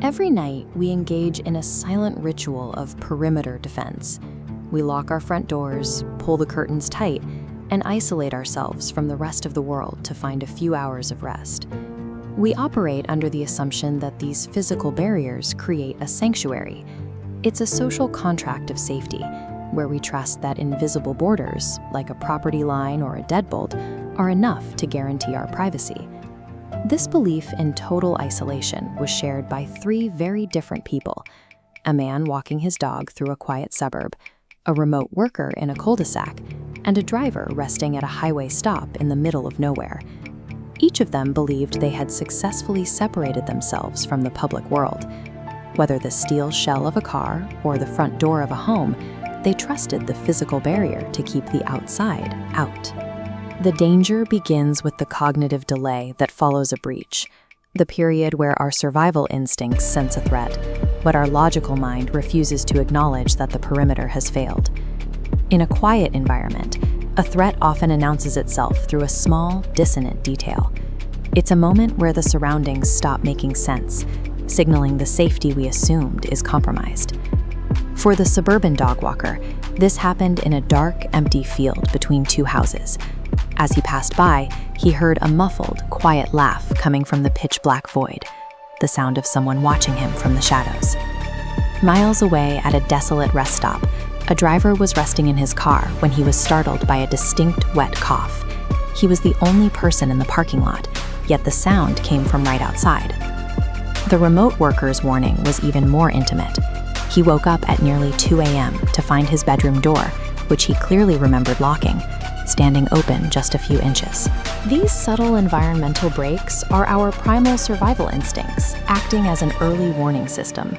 Every night, we engage in a silent ritual of perimeter defense. We lock our front doors, pull the curtains tight, and isolate ourselves from the rest of the world to find a few hours of rest. We operate under the assumption that these physical barriers create a sanctuary. It's a social contract of safety, where we trust that invisible borders, like a property line or a deadbolt, are enough to guarantee our privacy. This belief in total isolation was shared by three very different people: a man walking his dog through a quiet suburb, a remote worker in a cul-de-sac, and a driver resting at a highway stop in the middle of nowhere. Each of them believed they had successfully separated themselves from the public world. Whether the steel shell of a car or the front door of a home, they trusted the physical barrier to keep the outside out. The danger begins with the cognitive delay that follows a breach, the period where our survival instincts sense a threat, but our logical mind refuses to acknowledge that the perimeter has failed. In a quiet environment, a threat often announces itself through a small, dissonant detail. It's a moment where the surroundings stop making sense, signaling the safety we assumed is compromised. For the suburban dog walker, this happened in a dark, empty field between two houses. As he passed by, he heard a muffled, quiet laugh coming from the pitch-black void, the sound of someone watching him from the shadows. Miles away at a desolate rest stop, a driver was resting in his car when he was startled by a distinct wet cough. He was the only person in the parking lot, yet the sound came from right outside. The remote worker's warning was even more intimate. He woke up at nearly 2 a.m. to find his bedroom door, which he clearly remembered locking, standing open just a few inches. These subtle environmental breaks are our primal survival instincts, acting as an early warning system.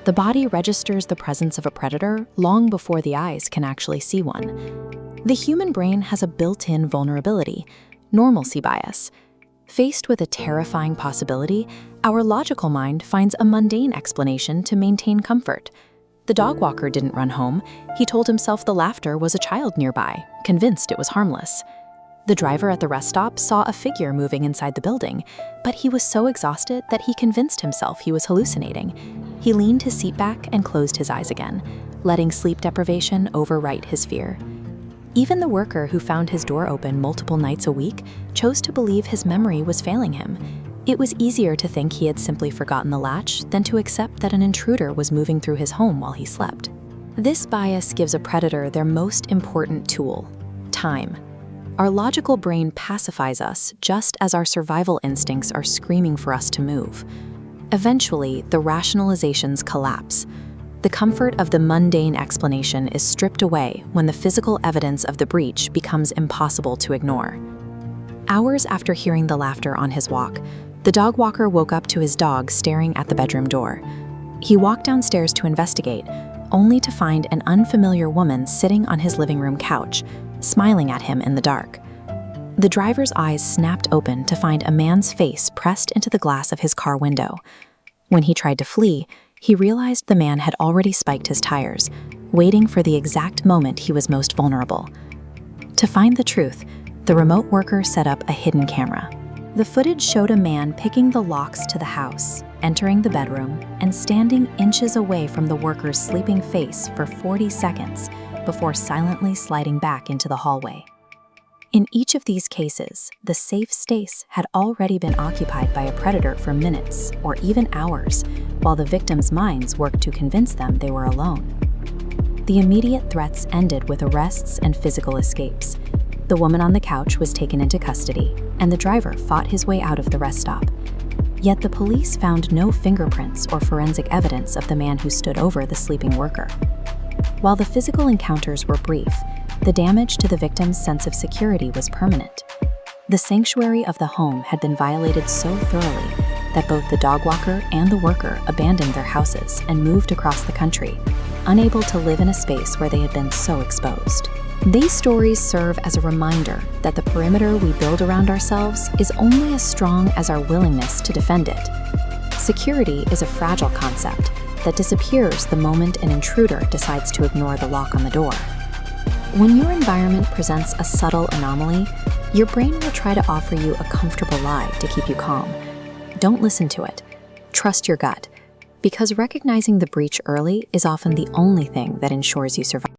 The body registers the presence of a predator long before the eyes can actually see one. The human brain has a built-in vulnerability, normalcy bias. Faced with a terrifying possibility, our logical mind finds a mundane explanation to maintain comfort. The dog walker didn't run home. He told himself the laughter was a child nearby, convinced it was harmless. The driver at the rest stop saw a figure moving inside the building, but he was so exhausted that he convinced himself he was hallucinating. He leaned his seat back and closed his eyes again, letting sleep deprivation overwrite his fear. Even the worker who found his door open multiple nights a week chose to believe his memory was failing him. It was easier to think he had simply forgotten the latch than to accept that an intruder was moving through his home while he slept. This bias gives a predator their most important tool: time. Our logical brain pacifies us just as our survival instincts are screaming for us to move. Eventually, the rationalizations collapse. The comfort of the mundane explanation is stripped away when the physical evidence of the breach becomes impossible to ignore. Hours after hearing the laughter on his walk, the dog walker woke up to his dog staring at the bedroom door. He walked downstairs to investigate, only to find an unfamiliar woman sitting on his living room couch, smiling at him in the dark. The driver's eyes snapped open to find a man's face pressed into the glass of his car window. When he tried to flee, he realized the man had already spiked his tires, waiting for the exact moment he was most vulnerable. To find the truth, the remote worker set up a hidden camera. The footage showed a man picking the locks to the house, entering the bedroom, and standing inches away from the worker's sleeping face for 40 seconds before silently sliding back into the hallway. In each of these cases, the safe space had already been occupied by a predator for minutes or even hours, while the victims' minds worked to convince them they were alone. The immediate threats ended with arrests and physical escapes. The woman on the couch was taken into custody, and the driver fought his way out of the rest stop. Yet the police found no fingerprints or forensic evidence of the man who stood over the sleeping worker. While the physical encounters were brief, the damage to the victim's sense of security was permanent. The sanctuary of the home had been violated so thoroughly that both the dog walker and the worker abandoned their houses and moved across the country, unable to live in a space where they had been so exposed. These stories serve as a reminder that the perimeter we build around ourselves is only as strong as our willingness to defend it. Security is a fragile concept that disappears the moment an intruder decides to ignore the lock on the door. When your environment presents a subtle anomaly, your brain will try to offer you a comfortable lie to keep you calm. Don't listen to it. Trust your gut. because recognizing the breach early is often the only thing that ensures you survive.